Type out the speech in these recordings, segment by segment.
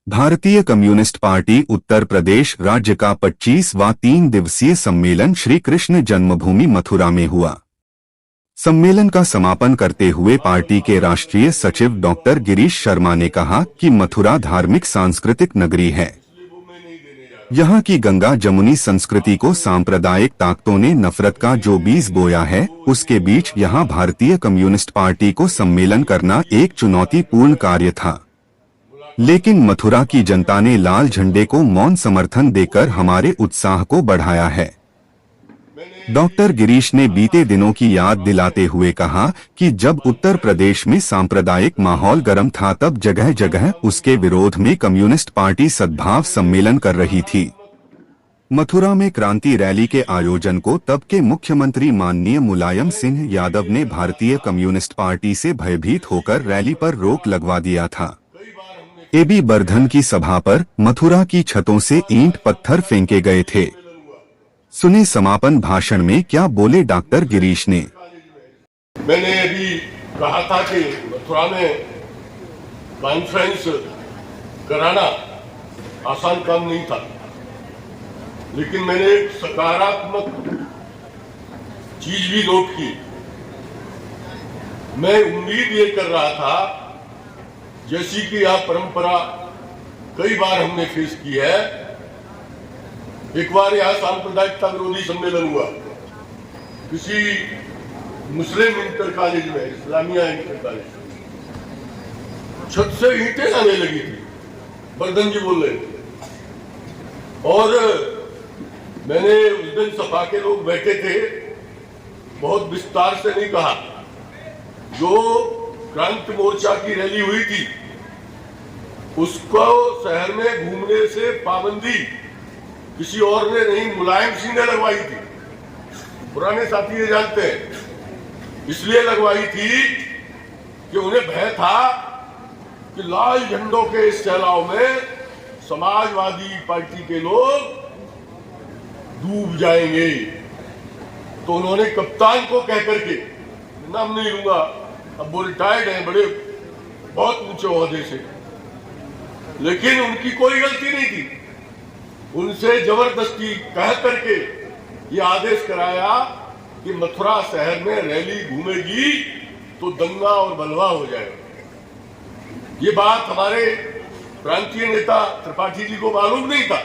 भारतीय communist party Uttar Pradesh राज्य का 25वां 3 दिवसीय सम्मेलन श्री कृष्ण जन्मभूमि मथुरा में हुआ। सम्मेलन का समापन करते हुए पार्टी के राष्ट्रीय सचिव डॉक्टर गिरीश शर्मा ने कहा कि मथुरा धार्मिक सांस्कृतिक नगरी है। यहाँ की गंगा जमुनी संस्कृति को सांप्रदायिक ताकतों ने नफरत का जो बीज बोया है, उसके बीच यहाँ भारतीय कम्युनिस्ट पार्टी को सम्मेलन करना एक चुनौतीपूर्ण कार्य था। लेकिन मथुरा की जनता ने लाल झंडे को मौन समर्थन देकर हमारे उत्साह को बढ़ाया है। डॉक्टर गिरीश ने बीते दिनों की याद दिलाते हुए कहा कि जब उत्तर प्रदेश में सांप्रदायिक माहौल गर्म था, तब जगह जगह उसके विरोध में कम्युनिस्ट पार्टी सद्भाव सम्मेलन कर रही थी। मथुरा में क्रांति रैली के आयोजन को तब के मुख्यमंत्री माननीय मुलायम सिंह यादव ने भारतीय कम्युनिस्ट पार्टी से भयभीत होकर रैली पर रोक लगवा दिया था। एबी बर्धन की सभा पर मथुरा की छतों से ईंट पत्थर फेंके गए थे। सुने समापन भाषण में क्या बोले डॉक्टर गिरीश ने। मैंने अभी कहा था कि मथुरा में कॉन्फ्रेंस कराना आसान काम नहीं था, लेकिन मैंने एक सकारात्मक चीज भी नोट की। मैं उम्मीद ये कर रहा था, जैसी कि यह परंपरा कई बार हमने फेस की है। एक बार यह सांप्रदायिकता विरोधी सम्मेलन हुआ किसी मुस्लिम इंटर कॉलेज में, इस्लामिया इंटर कॉलेज। छत से ईंटें आने लगी थी, बर्धन जी बोल रहे थे, और मैंने उस दिन सभा के लोग बैठे थे, बहुत विस्तार से नहीं कहा। जो क्रांति मोर्चा की रैली हुई थी, उसको शहर में घूमने से पाबंदी किसी और ने नहीं, मुलायम सिंह ने लगवाई थी। पुराने साथी ये जानते हैं, इसलिए लगवाई थी कि उन्हें भय था कि लाल झंडों के इस सैलाव में समाजवादी पार्टी के लोग डूब जाएंगे। तो उन्होंने कप्तान को कह करके, नाम नहीं लूंगा, अब वो रिटायर्ड हैं, बड़े बहुत ऊंचे ओहदे से, लेकिन उनकी कोई गलती नहीं थी, उनसे जबरदस्ती कह करके ये आदेश कराया कि मथुरा शहर में रैली घूमेगी तो दंगा और बलवा हो जाएगा। ये बात हमारे प्रांतीय नेता त्रिपाठी जी को मालूम नहीं था।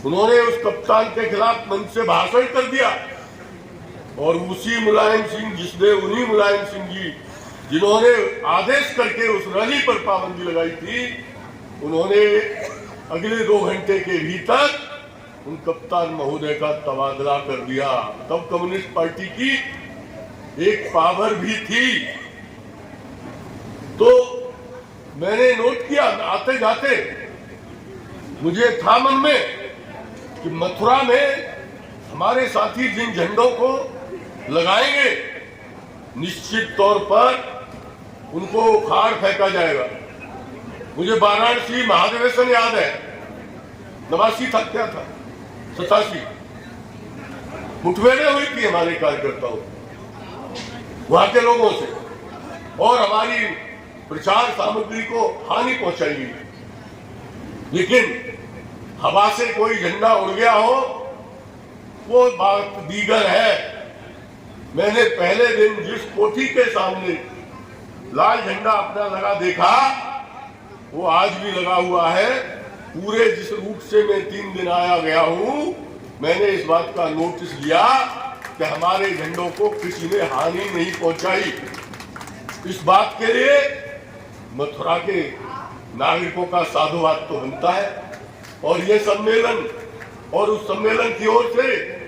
उन्होंने उस कप्तान के खिलाफ मंच से भाषण कर दिया, और उसी मुलायम सिंह, उन्हीं मुलायम सिंह जी जिन्होंने आदेश करके उस रैली पर पाबंदी लगाई थी, उन्होंने अगले 2 घंटे के भीतर उन कप्तान महोदय का तबादला कर दिया। तब कम्युनिस्ट पार्टी की एक पावर भी थी। तो मैंने नोट किया, आते जाते मुझे था मन में कि मथुरा में हमारे साथी जिन झंडों को लगाएंगे, निश्चित तौर पर उनको उखाड़ फेंका जाएगा। मुझे वाराणसी महाधिवेशन याद है, 89 था, क्या था, 87 मुठभेड़ें हुई थी हमारे कार्यकर्ताओं, वहां के लोगों से, और हमारी प्रचार सामग्री को हानि पहुंचाई गई। लेकिन हवा से कोई झंडा उड़ गया हो, वो बात दीगर है। मैंने पहले दिन जिस कोठी के सामने लाल झंडा अपना लगा देखा, वो आज भी लगा हुआ है। पूरे जिस रूट से मैं 3 दिन आया गया हूं, मैंने इस बात का नोटिस लिया कि हमारे झंडों को किसी ने हानि नहीं पहुंचाई। इस बात के लिए मथुरा के नागरिकों का साधुवाद तो बनता है। और ये सम्मेलन, और उस सम्मेलन की ओर से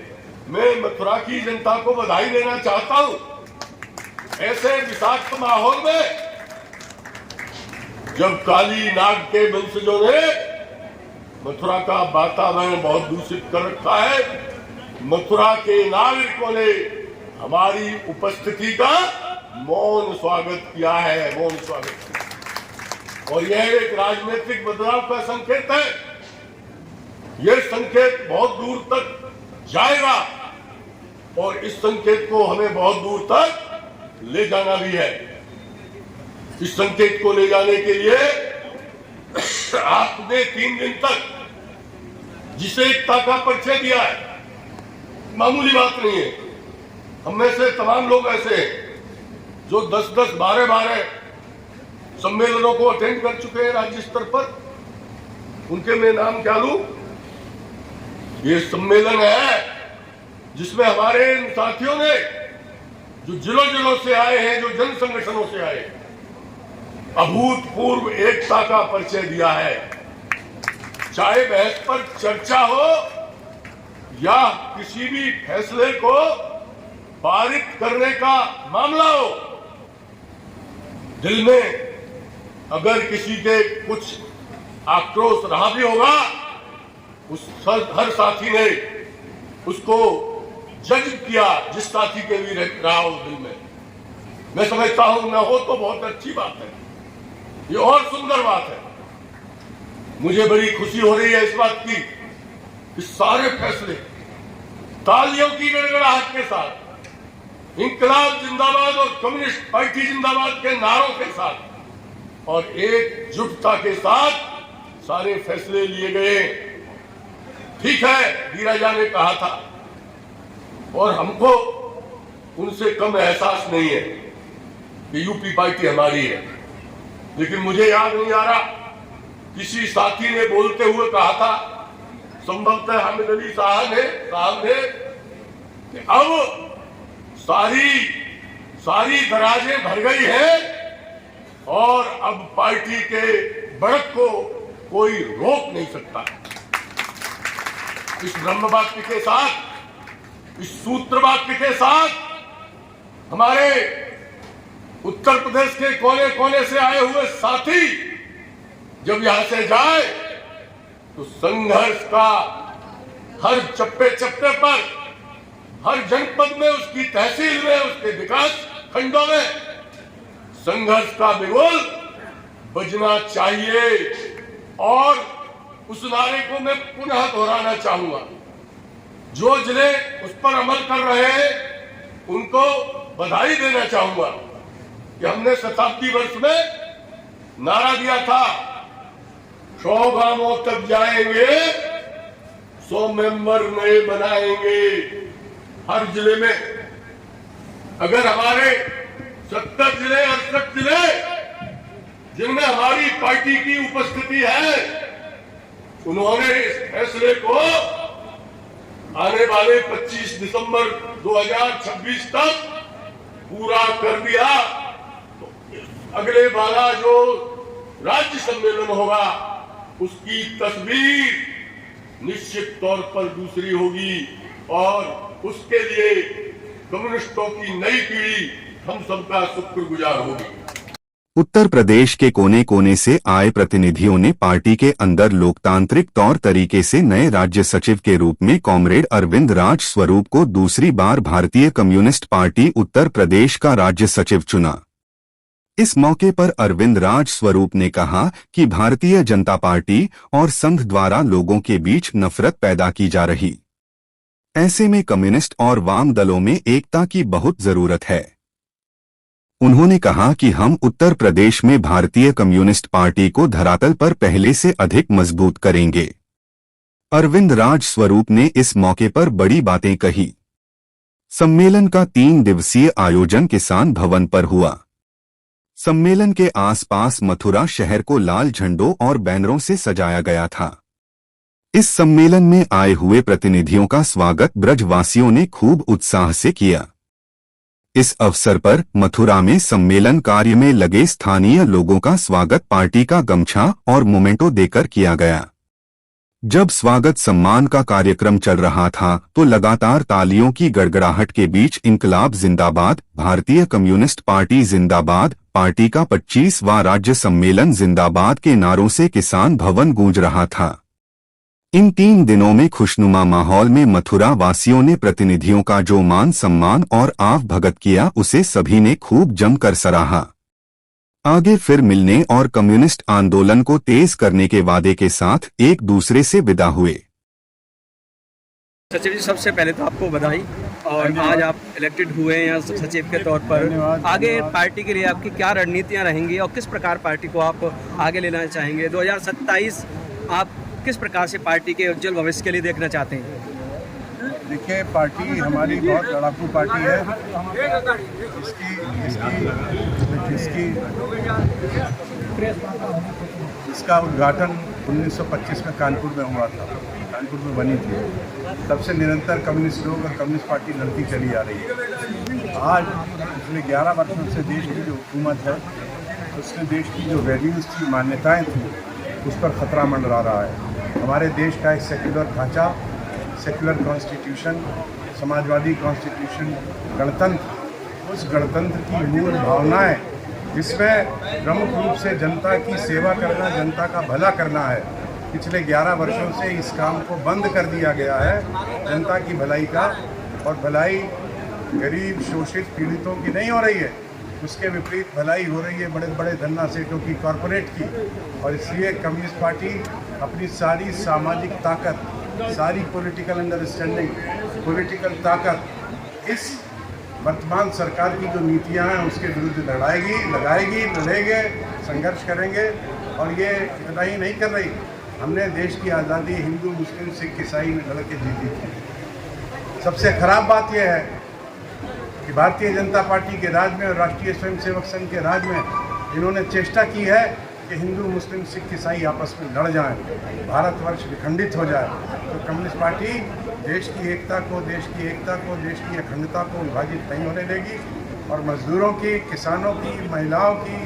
मैं मथुरा की जनता को बधाई देना चाहता हूं। ऐसे विषाक्त माहौल में जब काली नाग के वंशजों ने मथुरा का वातावरण बहुत दूषित कर रखा है, मथुरा के नागरिकों ने हमारी उपस्थिति का मौन स्वागत किया है, मौन स्वागत। और यह एक राजनीतिक बदलाव का संकेत है। यह संकेत बहुत दूर तक जाएगा, और इस संकेत को हमें बहुत दूर तक ले जाना भी है। इस संकेत को ले जाने के लिए आपने 3 दिन तक जिसे एकता का परिचय दिया है, मामूली बात नहीं है। हम में से तमाम लोग ऐसे हैं जो 10-10, 12-12 सम्मेलनों को अटेंड कर चुके हैं राज्य स्तर पर। उनके मैं नाम क्या लूं? ये सम्मेलन है जिसमें हमारे इन साथियों ने जो जिलों से आए हैं, जो जन संगठनों से आए, अभूतपूर्व एकता का परिचय दिया है। चाहे बहस पर चर्चा हो या किसी भी फैसले को पारित करने का मामला हो, दिल में अगर किसी के कुछ आक्रोश रहा भी होगा, उस हर साथी ने उसको जज किया, जिस साथी के भी रहा हो दिल में। मैं समझता हूं न हो तो बहुत अच्छी बात है, ये और सुंदर बात है। मुझे बड़ी खुशी हो रही है इस बात की, इस सारे फैसले तालियों की गड़गड़ाहट के साथ, इंकलाब जिंदाबाद और कम्युनिस्ट पार्टी जिंदाबाद के नारों के साथ और एकजुटता के साथ सारे फैसले लिए गए। ठीक है, धीराजा ने कहा था और हमको उनसे कम एहसास नहीं है कि यूपी पार्टी हमारी है, लेकिन मुझे याद नहीं आ रहा किसी साथी ने बोलते हुए कहा था, संभवतः हामिद अली साहब ने कि अब सारी दराजें भर गई हैं और अब पार्टी के बढ़त को कोई रोक नहीं सकता। इस ब्रह्म वाक्य के साथ, इस सूत्र वाक्य के साथ हमारे उत्तर प्रदेश के कोने कोने से आए हुए साथी जब यहां से जाए तो संघर्ष का हर चप्पे चप्पे पर, हर जनपद में, उसकी तहसील में, उसके विकास खंडों में संघर्ष का बिगुल बजना चाहिए। और उस नारे को मैं पुनः दोहराना चाहूंगा। जो जिले उस पर अमल कर रहे हैं उनको बधाई देना चाहूंगा कि हमने शताब्दी वर्ष में नारा दिया था, 100 गांवों तक जाएंगे, 100 मेंबर नए बनाएंगे हर जिले में। अगर हमारे 70 जिले, 68 जिले जिनमें हमारी पार्टी की उपस्थिति है, उन्होंने इस फैसले को आने वाले 25 दिसंबर 2026 तक पूरा कर दिया, तो अगले वाला जो राज्य सम्मेलन होगा उसकी तस्वीर निश्चित तौर पर दूसरी होगी और उसके लिए कम्युनिस्टों की नई पीढ़ी हम सबका शुक्रगुजार होगी। उत्तर प्रदेश के कोने कोने से आए प्रतिनिधियों ने पार्टी के अंदर लोकतांत्रिक तौर तरीके से नए राज्य सचिव के रूप में कॉमरेड अरविंद राज स्वरूप को दूसरी बार भारतीय कम्युनिस्ट पार्टी उत्तर प्रदेश का राज्य सचिव चुना। इस मौके पर अरविंद राज स्वरूप ने कहा कि भारतीय जनता पार्टी और संघ द्वारा लोगों के बीच नफरत पैदा की जा रही, ऐसे में कम्युनिस्ट और वाम दलों में एकता की बहुत जरूरत है। उन्होंने कहा कि हम उत्तर प्रदेश में भारतीय कम्युनिस्ट पार्टी को धरातल पर पहले से अधिक मजबूत करेंगे। अरविंद राज स्वरूप ने इस मौके पर बड़ी बातें कही। सम्मेलन का 3 दिवसीय आयोजन किसान भवन पर हुआ। सम्मेलन के आसपास मथुरा शहर को लाल झंडों और बैनरों से सजाया गया था। इस सम्मेलन में आए हुए प्रतिनिधियों का स्वागत ब्रजवासियों ने खूब उत्साह से किया। इस अवसर पर मथुरा में सम्मेलन कार्य में लगे स्थानीय लोगों का स्वागत पार्टी का गमछा और मोमेंटो देकर किया गया। जब स्वागत सम्मान का कार्यक्रम चल रहा था तो लगातार तालियों की गड़गड़ाहट के बीच इंकलाब जिंदाबाद, भारतीय कम्युनिस्ट पार्टी जिंदाबाद, पार्टी का 25वां राज्य सम्मेलन जिंदाबाद के नारों से किसान भवन गूंज रहा था। इन 3 दिनों में खुशनुमा माहौल में मथुरा वासियों ने प्रतिनिधियों का जो मान सम्मान और आव भगत किया उसे सभी ने खूब जमकर सराहा। आगे फिर मिलने और कम्युनिस्ट आंदोलन को तेज करने के वादे के साथ एक दूसरे से विदा हुए। सचिव जी, सबसे पहले तो आपको बधाई। और आज आप इलेक्टेड हुए हैं सचिव के तौर पर। आगे पार्टी के लिए आपकी क्या रणनीतियां रहेंगी और किस प्रकार पार्टी को आप आगे लेना चाहेंगे? 2027 आप किस प्रकार से पार्टी के उज्जवल भविष्य के लिए देखना चाहते हैं? देखिए, पार्टी हमारी बहुत लड़ाकू पार्टी है। इसका उद्घाटन 1925 में कानपुर में हुआ था, कानपुर में बनी थी। तब से निरंतर कम्युनिस्ट लोग और कम्युनिस्ट पार्टी लड़ती चली आ रही है। आज पिछले 11 वर्षों से देश की जो हुकूमत है, उसने देश की जो वैल्यूज़ थी, मान्यताएं थी, उस पर खतरा मंडरा रहा है। हमारे देश का एक सेक्युलर ढांचा, सेक्युलर कॉन्स्टिट्यूशन, समाजवादी कॉन्स्टिट्यूशन, गणतंत्र, उस गणतंत्र की मूल भावनाएं, जिसमें प्रमुख रूप से जनता की सेवा करना, जनता का भला करना है, पिछले 11 वर्षों से इस काम को बंद कर दिया गया है। जनता की भलाई का, और भलाई गरीब शोषित पीड़ितों की नहीं हो रही है, उसके विपरीत भलाई हो रही है बड़े बड़े धन्ना सेठों की, कॉरपोरेट की। और इसलिए कम्युनिस्ट पार्टी अपनी सारी सामाजिक ताकत, सारी पॉलिटिकल अंडरस्टैंडिंग, पॉलिटिकल ताकत इस वर्तमान सरकार की जो नीतियां हैं उसके विरुद्ध लड़ेंगे, संघर्ष करेंगे। और ये इतना ही नहीं कर रही, हमने देश की आज़ादी हिंदू, मुस्लिम, सिख, ईसाई में लड़ के जीती थी। सबसे खराब बात यह है कि भारतीय जनता पार्टी के राज में और राष्ट्रीय स्वयंसेवक संघ के राज में इन्होंने चेष्टा की है कि हिंदू, मुस्लिम, सिख, ईसाई आपस में लड़ जाएं, भारतवर्ष विखंडित हो जाए। तो कम्युनिस्ट पार्टी देश की एकता को, देश की अखंडता को विभाजित नहीं होने देगी। और मजदूरों की, किसानों की, महिलाओं की,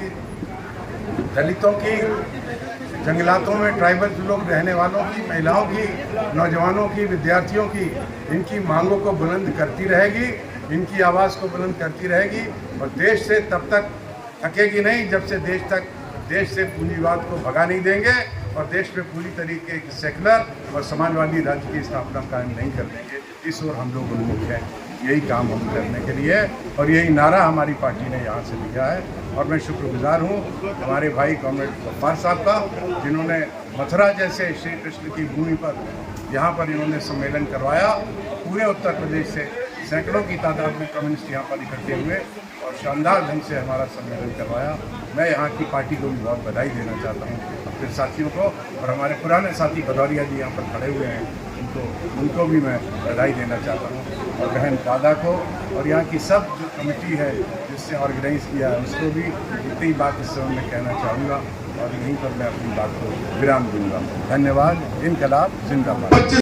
दलितों की, जंगलातों में ट्राइबल लोग रहने वालों की, महिलाओं की, नौजवानों की, विद्यार्थियों की, इनकी मांगों को बुलंद करती रहेगी, इनकी आवाज़ को बुलंद करती रहेगी। और देश से तब तक थकेगी नहीं जब से देश से पूंजीवाद को भगा नहीं देंगे और देश में पूरी तरीके की सेकुलर और समाजवादी राज्य की स्थापना कायम नहीं कर देंगे। इस ओर हम लोग उन्मुख हैं, यही काम हम करने के लिए, और यही नारा हमारी पार्टी ने यहाँ से दिया है। और मैं शुक्रगुजार हूँ हमारे भाई कॉमरेड गफ्फार साहब का, जिन्होंने मथुरा जैसे श्री कृष्ण की भूमि पर यहाँ पर इन्होंने सम्मेलन करवाया। पूरे उत्तर प्रदेश से सैकड़ों की तादाद में कम्युनिस्ट यहाँ पर इकट्ठे हुए और शानदार ढंग से हमारा सम्मेलन करवाया। मैं यहाँ की पार्टी को भी बहुत बधाई देना चाहता हूँ, अपने साथियों को, और हमारे पुराने साथी भदौरिया जी यहाँ पर खड़े हुए हैं, उनको भी मैं बधाई देना चाहता हूँ, और बहन दादा को, और यहाँ की सब जो कमेटी है जिससे ऑर्गेनाइज़ किया है उसको भी इतनी बात इस समय मैं कहना चाहूँगा, और यहीं पर मैं अपनी बात को विराम दूंगा। धन्यवाद। इनकलाब जिंदाबाद।